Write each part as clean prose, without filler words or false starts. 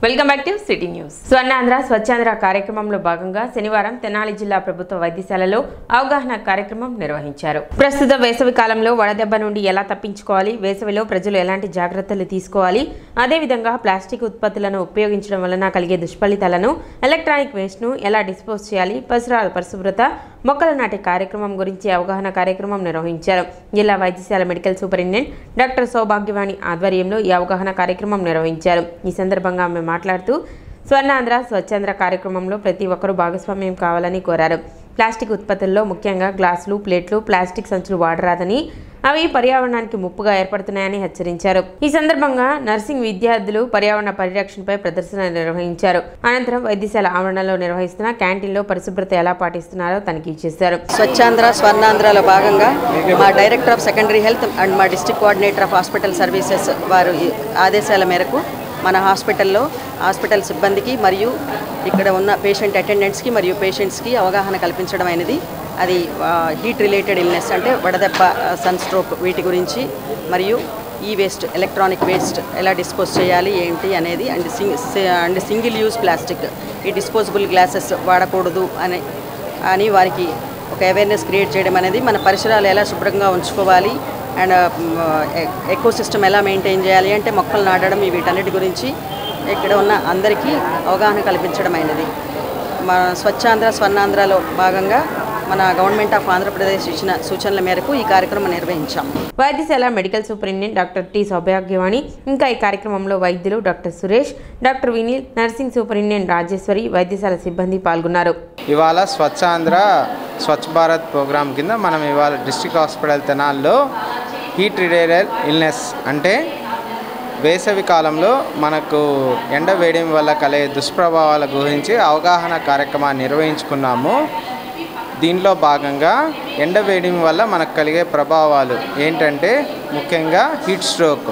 Welcome back to city news. Swarnandhra Swachhandhra కార్యక్రమంలో భాగంగా శనివారం తెనాలి జిల్లా ప్రభుత్వ వైద్యశాలలో అవగాహన కార్యక్రమం నిర్వహించారు. ప్రస్తుత వేసవి కాలంలో వడదెబ్బ నుండి ఎలా తప్పించుకోవాలి, వేసవిలో ప్రజలు ఎలాంటి జాగ్రత్తలు తీసుకోవాలి, అదేవిధంగా ప్లాస్టిక్ ఉత్పత్తులను ఉపయోగించడం వలన కలిగే దుష్ఫలితాలను, ఎలక్ట్రానిక్ వేస్ట్ను ఎలా డిస్పోజ్ చేయాలి, పరిసరాల పరిశుభ్రత, మొక్కలు నాటే కార్యక్రమం గురించి అవగాహన కార్యక్రమం నిర్వహించారు. జిల్లా వైద్యశాల మెడికల్ సూపరింటెండెంట్ డాక్టర్ సౌభాగ్యవాణి ఆధ్వర్యంలో ఈ అవగాహన కార్యక్రమం నిర్వహించారు. ఈ సందర్భంగా ఆమె మాట్లాడుతూ స్వర్ణాంధ్ర స్వచ్ఛాంధ్ర కార్యక్రమంలో ప్రతి ఒక్కరూ భాగస్వామ్యం కావాలని కోరారు. ప్లాస్టిక్ ఉత్పత్తుల్లో ముఖ్యంగా గ్లాసులు, ప్లేట్లు, ప్లాస్టిక్ సంచులు వాడరాదని, అవి పర్యావరణానికి ముప్పుగా ఏర్పడుతున్నాయని హెచ్చరించారు. ఈ సందర్భంగా నర్సింగ్ విద్యార్థులు పర్యావరణ పరిరక్షణపై ప్రదర్శన నిర్వహించారు. అనంతరం వైద్యశాల ఆవరణలో నిర్వహిస్తున్న క్యాంటీన్లో పరిశుభ్రత ఎలా పాటిస్తున్నారో తనిఖీ చేశారు. స్వచ్ఛాంధ్ర స్వర్ణాంధ్రలో భాగంగా మా director of secondary health and మా district coordinator of hospital services వారు ఆదేశాల మేరకు మన హాస్పిటల్ సిబ్బందికి మరియు ఇక్కడ ఉన్న పేషెంట్ అటెండెంట్స్కి మరియు పేషెంట్స్కి అవగాహన కల్పించడం అనేది అది హీట్ రిలేటెడ్ ఇల్నెస్ అంటే వడదెబ్బ, సన్ స్ట్రోక్ వీటి గురించి మరియు ఈ వేస్ట్, ఎలక్ట్రానిక్ వేస్ట్ ఎలా డిస్పోజ్ చేయాలి ఏంటి అనేది అండ్ సింగిల్ యూజ్ ప్లాస్టిక్, ఈ డిస్పోజబుల్ గ్లాసెస్ వాడకూడదు అని వారికి ఒక అవేర్నెస్ క్రియేట్ చేయడం అనేది, మన పరిసరాలు ఎలా శుభ్రంగా ఉంచుకోవాలి అండ్ ఎకోసిస్టమ్ ఎలా మెయింటైన్ చేయాలి అంటే మొక్కలు నాటడం, వీటన్నిటి గురించి ఇక్కడ ఉన్న అందరికీ అవగాహన కల్పించడం అయినది. మన స్వచ్ఛాంధ్ర స్వర్ణాంధ్రలో భాగంగా మన గవర్నమెంట్ ఆఫ్ ఆంధ్రప్రదేశ్ ఇచ్చిన సూచనల మేరకు ఈ కార్యక్రమం నిర్వహించాం. వైద్యశాల medical superintendent doctor T Soubhagyavani, ఇంకా ఈ కార్యక్రమంలో వైద్యులు doctor Suresh, doctor Vineel, nursing superintendent Rajeshwari, వైద్యశాల సిబ్బంది పాల్గొన్నారు. ఇవాళ స్వచ్ఛాంధ్ర స్వచ్ఛ భారత్ ప్రోగ్రాం కింద మనం ఇవాళ డిస్ట్రిక్ట్ హాస్పిటల్ తెనాల్లో హీట్ రిలేటెడ్ ఇల్నెస్ అంటే వేసవి కాలంలో మనకు ఎండ వేయడం వల్ల కలిగే దుష్ప్రభావాల గురించి అవగాహన కార్యక్రమాన్ని నిర్వహించుకున్నాము. దీనిలో భాగంగా ఎండ వేయడం వల్ల మనకు కలిగే ప్రభావాలు ఏంటంటే ముఖ్యంగా హీట్ స్ట్రోక్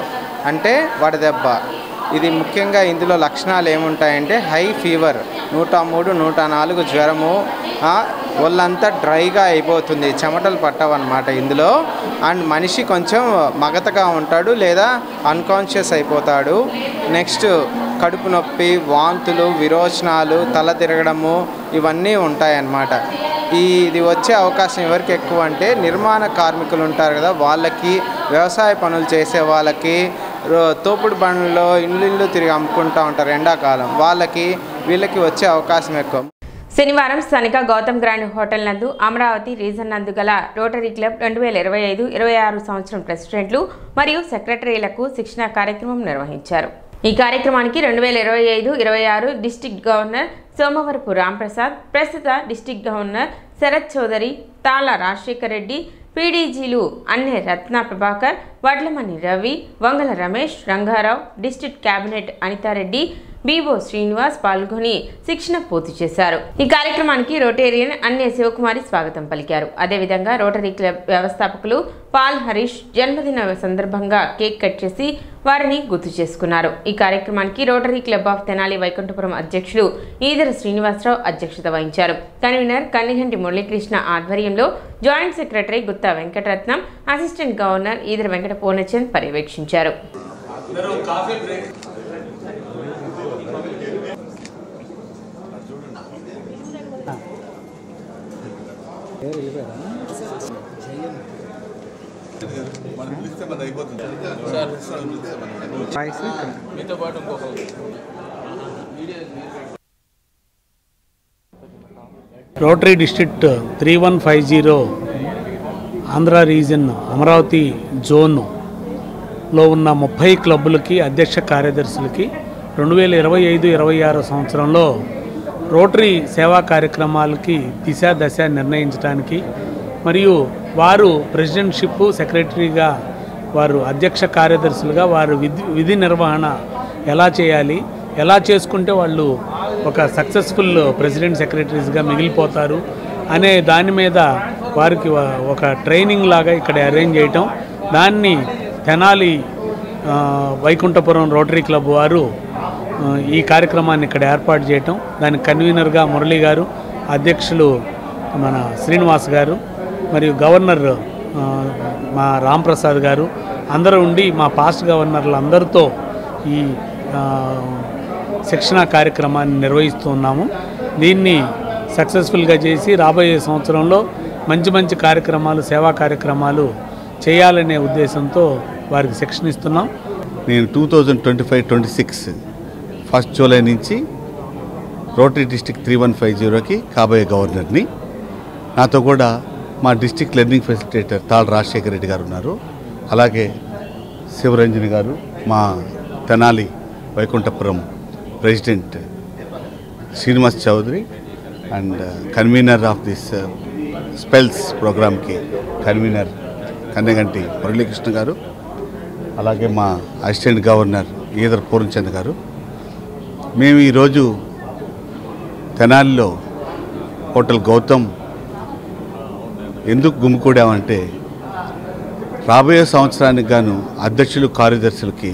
అంటే వడదెబ్బ. ఇది ముఖ్యంగా ఇందులో లక్షణాలు ఏముంటాయంటే హై ఫీవర్, 103, 104 జ్వరము, ఒళ్ళంతా డ్రైగా అయిపోతుంది, చెమటలు పట్టవన్నమాట ఇందులో. అండ్ మనిషి కొంచెం మగతగా ఉంటాడు లేదా అన్కాన్షియస్ అయిపోతాడు. నెక్స్ట్ కడుపు నొప్పి, వాంతులు, విరోచనాలు, తల తిరగడము ఇవన్నీ ఉంటాయన్నమాట. ఇది వచ్చే అవకాశం ఎవరికి ఎక్కువ అంటే నిర్మాణ కార్మికులు ఉంటారు కదా, వాళ్ళకి, వ్యవసాయ పనులు చేసే వాళ్ళకి, తోపుడు బండ్లలో ఇల్లు తిరిగి అమ్ముకుంటూ ఉంటారు ఎండాకాలం, వీళ్ళకి వచ్చే అవకాశం ఎక్కువ. శనివారం స్థానిక గౌతమ్ గ్రాండ్ హోటల్ నందు అమరావతి రీజన్ నందు గల రోటరీ క్లబ్ 2025-26 సంవత్సరం ప్రెసిడెంట్లు మరియు సెక్రటరీలకు శిక్షణ కార్యక్రమం నిర్వహించారు. ఈ కార్యక్రమానికి 2025-26 డిస్టిక్ గవర్నర్ సోమవరపు రాంప్రసాద్, ప్రస్తుత డిస్టిక్ గవర్నర్ శరత్ చౌదరి, తాళ రాజశేఖర్ రెడ్డి, పీడీజీలు Anne Ratna Prabhakar, Vadlamani Ravi, Vangala Ramesh, Rangarao, district cabinet Anitha Reddy, BO Srinivas పాల్గొని శిక్షణ పూర్తి చేశారు. ఈ కార్యక్రమానికి రోటేరియన్ అన్నే శివకుమారి స్వాగతం పలికారు. అదేవిధంగా రోటరీ క్లబ్ వ్యవస్థాపకులు పాల్ హరీష్ జన్మదిన సందర్భంగా కేక్ కట్ చేసి వారిని గుర్తు చేసుకున్నారు. ఈ కార్యక్రమానికి Rotary club of Tenali Vaikunthapuram అధ్యక్షుడు ఈదర శ్రీనివాసరావు అధ్యక్షత వహించారు. కన్వీనర్ కన్నిగంటి మురళీకృష్ణ ఆధ్వర్యంలో joint secretary Gutta Venkataratnam, assistant governor Edara Venkata Purnachand పర్యవేక్షించారు. Rotary district 3150 Andhra region Amaravati జోన్లో ఉన్న 30 క్లబ్బులకి అధ్యక్ష కార్యదర్శులకి 2025-26 సంవత్సరంలో రోటరీ సేవా కార్యక్రమాలకి దశ నిర్ణయించడానికి మరియు వారు ప్రెసిడెంట్షిప్, సెక్రటరీగా, వారు అధ్యక్ష కార్యదర్శులుగా వారు విధి నిర్వహణ ఎలా చేయాలి, ఎలా చేసుకుంటే వాళ్ళు ఒక సక్సెస్ఫుల్ ప్రెసిడెంట్, సెక్రటరీస్గా మిగిలిపోతారు అనే దాని మీద వారికి ఒక ట్రైనింగ్ లాగా ఇక్కడ అరేంజ్ చేయటం, దాన్ని తెనాలి వైకుంఠపురం రోటరీ క్లబ్ వారు ఈ కార్యక్రమాన్ని ఇక్కడ ఏర్పాటు చేయటం, దానికి కన్వీనర్గా మురళి గారు, అధ్యక్షులు మన శ్రీనివాస్ గారు మరియు గవర్నర్ మా రాంప్రసాద్ గారు అందరూ ఉండి మా పాస్ట్ గవర్నర్లు అందరితో ఈ శిక్షణా కార్యక్రమాన్ని నిర్వహిస్తున్నాము. దీన్ని సక్సెస్ఫుల్గా చేసి రాబోయే సంవత్సరంలో మంచి మంచి కార్యక్రమాలు, సేవా కార్యక్రమాలు చేయాలనే ఉద్దేశంతో వారికి శిక్షణ ఇస్తున్నాం. నేను 2025-26 1 జూలై నుంచి రోటరీ డిస్ట్రిక్ట్ 3150కి కాబోయే గవర్నర్ని. నాతో కూడా మా డిస్ట్రిక్ట్ లెర్నింగ్ ఫెసిలిటేటర్ తాళ రాజశేఖర రెడ్డి గారు ఉన్నారు. అలాగే శివరంజని గారు, మా Tenali Vaikunthapuram president Srinivas Chowdary and convener of this spells ప్రోగ్రామ్కి కన్వీనర్ కన్నెగంటి మురళీకృష్ణ గారు, అలాగే మా అసిస్టెంట్ గవర్నర్ ఈదర్ పూర్ణచంద్ గారు. మేము ఈరోజు తెనాలిలో హోటల్ గౌతమ్ ఎందుకు గుమికూడామంటే, రాబోయే సంవత్సరానికి గాను అధ్యక్షులు, కార్యదర్శులకి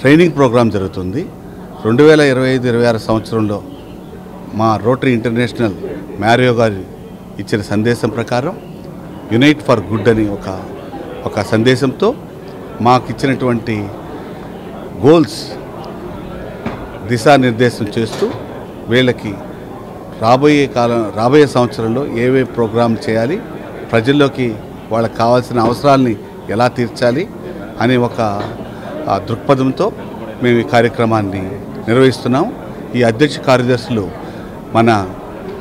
ట్రైనింగ్ ప్రోగ్రాం జరుగుతుంది. 2025-26 సంవత్సరంలో మా రోటరీ ఇంటర్నేషనల్ మ్యారియో గారు ఇచ్చిన సందేశం ప్రకారం యునైట్ ఫర్ గుడ్ అని ఒక సందేశంతో మాకు ఇచ్చినటువంటి గోల్స్ దిశానిర్దేశం చేస్తూ వీళ్ళకి రాబోయే సంవత్సరంలో ఏవే ప్రోగ్రాం చేయాలి, ప్రజల్లోకి వాళ్ళకి కావాల్సిన అవసరాలని ఎలా తీర్చాలి అనే ఒక దృక్పథంతో మేము ఈ కార్యక్రమాన్ని నిర్వహిస్తున్నాం. ఈ అధ్యక్ష కార్యదర్శులు మన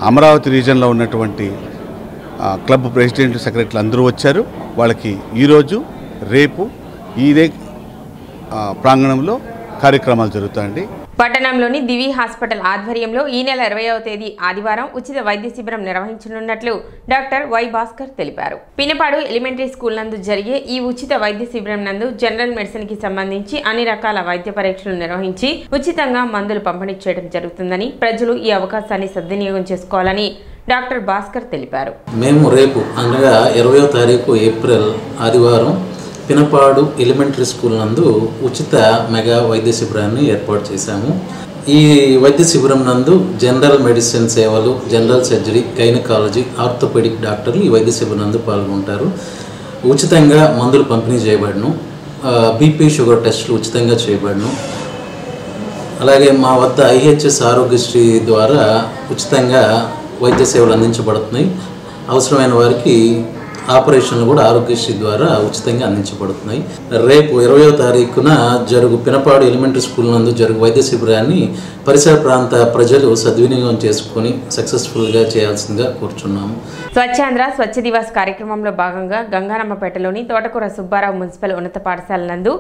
అమరావతి రీజన్లో ఉన్నటువంటి క్లబ్ ప్రెసిడెంట్, సెక్రటరీలు అందరూ వచ్చారు. వాళ్ళకి ఈరోజు, రేపు ఇదే ప్రాంగణంలో కార్యక్రమాలు జరుగుతాయండి. పట్టణంలోని దివి హాస్పిటల్ ఆధ్వర్యంలో ఈ నెల 20వ తేదీ ఆదివారం ఉచిత వైద్య శిబిరం నిర్వహించనున్నట్లు డాక్టర్ వై భాస్కర్ తెలిపారు. పినపాడు ఎలిమెంటరీ స్కూల్ నందు జరిగే ఈ ఉచిత వైద్య శిబిరం నందు జనరల్ మెడిసిన్ కి సంబంధించి అన్ని రకాల వైద్య పరీక్షలు నిర్వహించి ఉచితంగా మందులు పంపిణీ చేయడం జరుగుతుందని, ప్రజలు ఈ అవకాశాన్ని సద్వినియోగం చేసుకోవాలని డాక్టర్ భాస్కర్ తెలిపారు. మేము రేపు అనగా 20వ తారీఖు ఏప్రిల్ ఆదివారం పినపాడు ఎలిమెంటరీ స్కూల్ నందు ఉచిత మెగా వైద్య శిబిరాన్ని ఏర్పాటు చేశాము. ఈ వైద్య శిబిరం నందు జనరల్ మెడిసిన్ సేవలు, జనరల్ సర్జరీ, గైనకాలజీ, ఆర్థోపెడిక్ డాక్టర్లు ఈ వైద్య శిబిరం నందు పాల్గొంటారు. ఉచితంగా మందులు పంపిణీ చేయబడను, బీపీ, షుగర్ టెస్టులు ఉచితంగా చేయబడను. అలాగే మా వద్ద IHS ఆరోగ్యశ్రీ ద్వారా ఉచితంగా వైద్య సేవలు అందించబడుతున్నాయి. అవసరమైన వారికి ఆపరేషన్లు కూడా ఆరోగ్యశ్రీ ద్వారా ఉచితంగా అందించబడుతున్నాయి. రేపు 20వ తారీఖున జరుగు పినపాడు ఎలిమెంటరీ స్కూల్ నందు జరుగు వైద్య శిబిరాన్ని పరిసర ప్రాంత ప్రజలు సద్వినియోగం చేసుకుని సక్సెస్ఫుల్గా చేయాల్సిందిగా కోరుచున్నాము. స్వచ్ఛాంధ్ర స్వచ్ఛ దివాస్ కార్యక్రమంలో భాగంగా గంగానమ్మపేటలోని తోటకూర సుబ్బారావు మున్సిపల్ ఉన్నత పాఠశాల నందు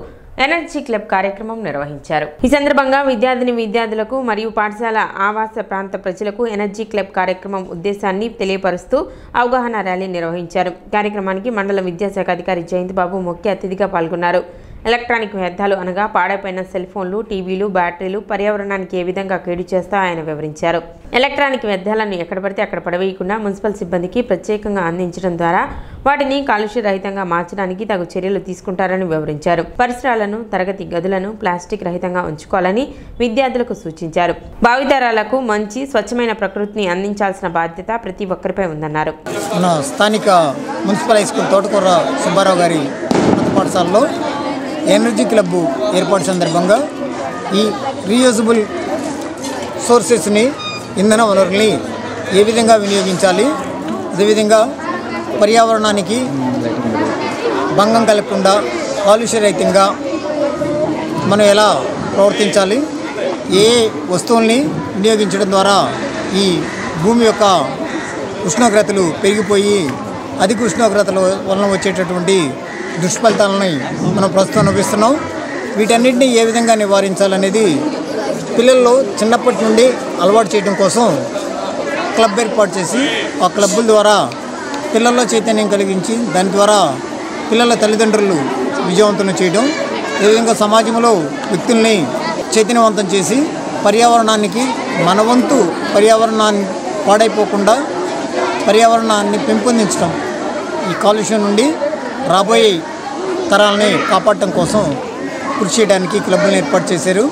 ఎనర్జీ క్లబ్ కార్యక్రమం నిర్వహించారు. ఈ సందర్భంగా విద్యార్థులకు మరియు పాఠశాల ఆవాస ప్రాంత ప్రజలకు ఎనర్జీ క్లబ్ కార్యక్రమం ఉద్దేశాన్ని తెలియపరుస్తూ అవగాహన ర్యాలీ నిర్వహించారు. కార్యక్రమానికి మండల విద్యాశాఖ అధికారి జయంత్ బాబు ముఖ్య అతిథిగా పాల్గొన్నారు. ఎలక్ట్రానిక్ వ్యర్థాలు అనగా పాడైపోయిన సెల్ ఫోన్లు, టీవీలు, బ్యాటరీలు పర్యావరణానికి ఏ విధంగా కేడు చేస్తా ఆయన వివరించారు. ఎలక్ట్రానిక్ వ్యర్థాలను ఎక్కడ పడితే అక్కడ పడవేయకుండా మున్సిపల్ సిబ్బందికి ప్రత్యేకంగా అందించడం ద్వారా వాటిని కాలుష్య రహితంగా మార్చడానికి తగు చర్యలు తీసుకుంటారని వివరించారు. పరిసరాలను, తరగతి గదులను ప్లాస్టిక్ రహితంగా ఉంచుకోవాలని విద్యార్థులకు సూచించారు. భావితరాలకు మంచి స్వచ్ఛమైన ప్రకృతిని అందించాల్సిన బాధ్యత ప్రతి ఒక్కరిపై ఉందన్నారు. మన స్థానిక మున్సిపల్ హై స్కూల్ తోటకూర సుబ్బారావు గారి ఉన్నత పాఠశాలలో ఎనర్జీ క్లబ్ ఏర్పాటు సందర్భంగా ఈ రీయూజబుల్ సోర్సెస్ని, ఇంధన వనరుల్ని ఏ విధంగా వినియోగించాలి, అదేవిధంగా పర్యావరణానికి భంగం కలగకుండా కాలుష్యరహితంగా మనం ఎలా ప్రవర్తించాలి, ఏ వస్తువుల్ని వినియోగించడం ద్వారా ఈ భూమి యొక్క ఉష్ణోగ్రతలు పెరిగిపోయి అధిక ఉష్ణోగ్రతల వలన వచ్చేటటువంటి దుష్ఫలితాలని మనం ప్రస్తుతం అనుభవిస్తున్నాం. వీటన్నిటిని ఏ విధంగా నివారించాలనేది పిల్లల్లో చిన్నప్పటి నుండి అలవాటు చేయడం కోసం క్లబ్ ఏర్పాటు చేసి ఆ క్లబ్బుల ద్వారా పిల్లల్లో చైతన్యం కలిగించి దాని ద్వారా పిల్లల తల్లిదండ్రులు విజయవంతం చేయడం, ఏ విధంగా సమాజంలో వ్యక్తుల్ని చైతన్యవంతం చేసి పర్యావరణానికి మన వంతు పర్యావరణాన్ని పాడైపోకుండా పర్యావరణాన్ని పెంపొందించడం, ఈ కాలుష్యం నుండి రాబోయే తరాలని కాపాడటం కోసం కృషి చేయడానికి క్లబ్లను ఏర్పాటు చేశారు.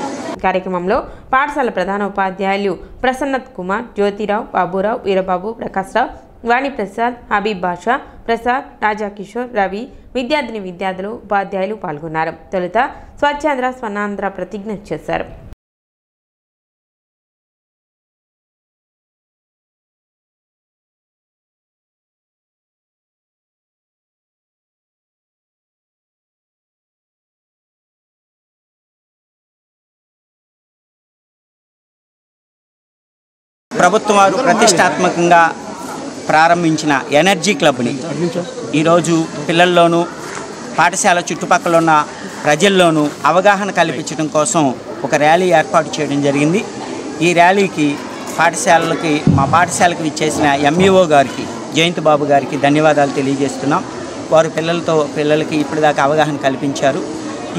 కార్యక్రమంలో పాఠశాల ప్రధాన ఉపాధ్యాయులు ప్రసన్నత్ కుమార్, జ్యోతిరావు, బాబురావు, వీరబాబు, ప్రకాశ్రావు, వాణి ప్రసాద్, హబీబ్ బాషా, ప్రసాద్, రాజా కిషోర్, రవి, విద్యార్థులు, ఉపాధ్యాయులు పాల్గొన్నారు. తొలుత స్వచ్ఛాంధ్ర స్వర్ణాంధ్ర ప్రతిజ్ఞ చేశారు. ప్రభుత్వం వారు ప్రతిష్టాత్మకంగా ప్రారంభించిన ఎనర్జీ క్లబ్ని ఈరోజు పిల్లల్లోనూ పాఠశాల చుట్టుపక్కల ఉన్న ప్రజల్లోనూ అవగాహన కల్పించడం కోసం ఒక ర్యాలీ ఏర్పాటు చేయడం జరిగింది. ఈ ర్యాలీకి మా పాఠశాలకు ఇచ్చేసిన ఎంఈఓ గారికి, జయంత్ బాబు గారికి ధన్యవాదాలు తెలియజేస్తున్నాం. వారు పిల్లలకి ఇప్పటిదాకా అవగాహన కల్పించారు.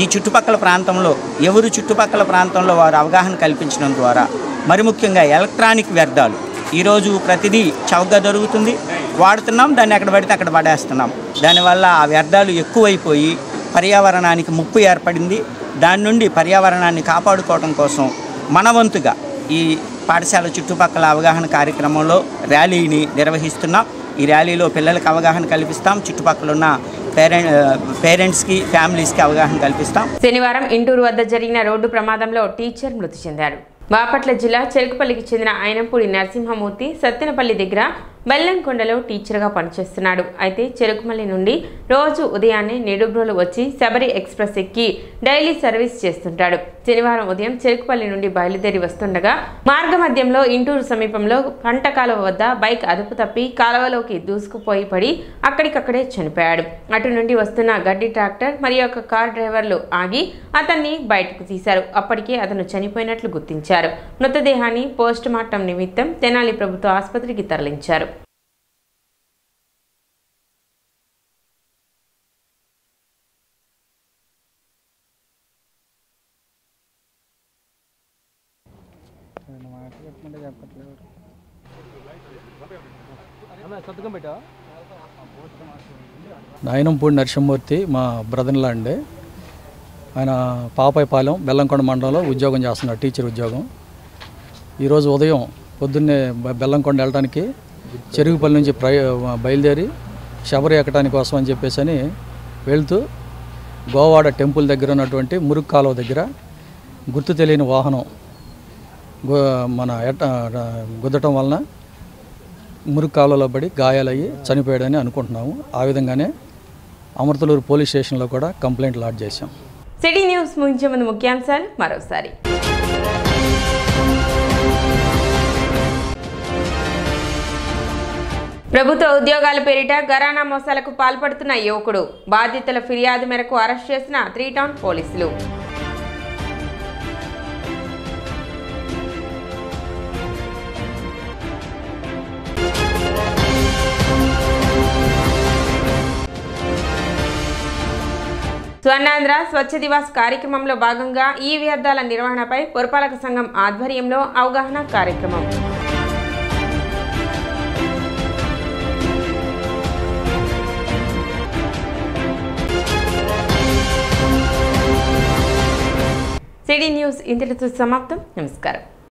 ఈ చుట్టుపక్కల ప్రాంతంలో వారు అవగాహన కల్పించడం ద్వారా మరి ముఖ్యంగా ఎలక్ట్రానిక్ వ్యర్థాలు ఈరోజు ప్రతిదీ చౌకగా దొరుకుతుంది, వాడుతున్నాం, దాన్ని ఎక్కడ పడితే అక్కడ పడేస్తున్నాం. దానివల్ల ఆ వ్యర్థాలు ఎక్కువైపోయి పర్యావరణానికి ముప్పు ఏర్పడింది. దాని నుండి పర్యావరణాన్ని కాపాడుకోవడం కోసం మన వంతుగా ఈ పాఠశాల చుట్టుపక్కల అవగాహన కార్యక్రమంలో ర్యాలీని నిర్వహిస్తున్నాం. ఈ ర్యాలీలో పిల్లలకు అవగాహన కల్పిస్తాం, చుట్టుపక్కల ఉన్న పేరెంట్స్కి, ఫ్యామిలీస్కి అవగాహన కల్పిస్తాం. శనివారం ఇంటూరు వద్ద జరిగిన రోడ్డు ప్రమాదంలో టీచర్ మృతి చెందారు. బాపట్ల జిల్లా చెరుకుపల్లికి చెందిన ఆయనంపూడి నరసింహమూర్తి సత్తెనపల్లి దగ్గర బెల్లంకొండలో టీచర్గా పనిచేస్తున్నాడు. అయితే చెరుకుమల్లి నుండి రోజు ఉదయాన్నే నిడుబ్రోలు వచ్చి శబరి ఎక్స్ప్రెస్ ఎక్కి డైలీ సర్వీస్ చేస్తుంటాడు. శనివారం ఉదయం చెరుకుపల్లి నుండి బయలుదేరి వస్తుండగా మార్గమధ్యంలో ఇంటూరు సమీపంలో పంట కాలువ వద్ద బైక్ అదుపు తప్పి కాలువలోకి దూసుకుపోయి పడి అక్కడికక్కడే చనిపోయాడు. అటు నుండి వస్తున్న గడ్డి ట్రాక్టర్ మరియు ఒక కార్ డ్రైవర్లు ఆగి అతన్ని బయటకు తీశారు. అప్పటికే అతను చనిపోయినట్లు గుర్తించారు. మృతదేహాన్ని పోస్ట్ మార్టం నిమిత్తం తెనాలి ప్రభుత్వ ఆసుపత్రికి తరలించారు. ఆయనంపూడి నరసింహమూర్తి మా బ్రదర్లా అండి. ఆయన పాపాయపాలెం బెల్లంకొండ మండలంలో ఉద్యోగం చేస్తున్నాడు, టీచర్ ఉద్యోగం. ఈరోజు ఉదయం పొద్దున్నే బెల్లంకొండ వెళ్ళడానికి చెరుకుపల్లి నుంచి బయలుదేరి శబరి ఎక్కడానికి కోసం అని చెప్పేసి అని వెళ్తూ గోవాడ టెంపుల్ దగ్గర ఉన్నటువంటి మురుగు కాలువ దగ్గర గుర్తు తెలియని వాహనం గుద్దటం వలన మురుగు కాలువలో పడి గాయాలయ్యి చనిపోయాడని అనుకుంటున్నాము. ఆ విధంగానే అమృతలూరు పోలీస్ స్టేషన్లో కూడా కంప్లైంట్ లాడ్జ్ చేశాం. సిటీ న్యూస్ ముగించే ముందు ముఖ్యాంశాలు మరోసారి. ప్రభుత్వ ఉద్యోగాల పేరిట ఘరానా మోసాలకు పాల్పడుతున్న యువకుడు, బాధితుల ఫిర్యాదు మేరకు అరెస్ట్ చేసిన 3 టౌన్ పోలీసులు. స్వర్ణాంధ్ర స్వచ్ఛ దివాస్ కార్యక్రమంలో భాగంగా ఈ వ్యర్థాల నిర్వహణపై పురపాలక సంఘం ఆధ్వర్యంలో అవగాహన కార్యక్రమం. సిటీ న్యూస్ ఇంతటితో సమాప్తం. నమస్కారం.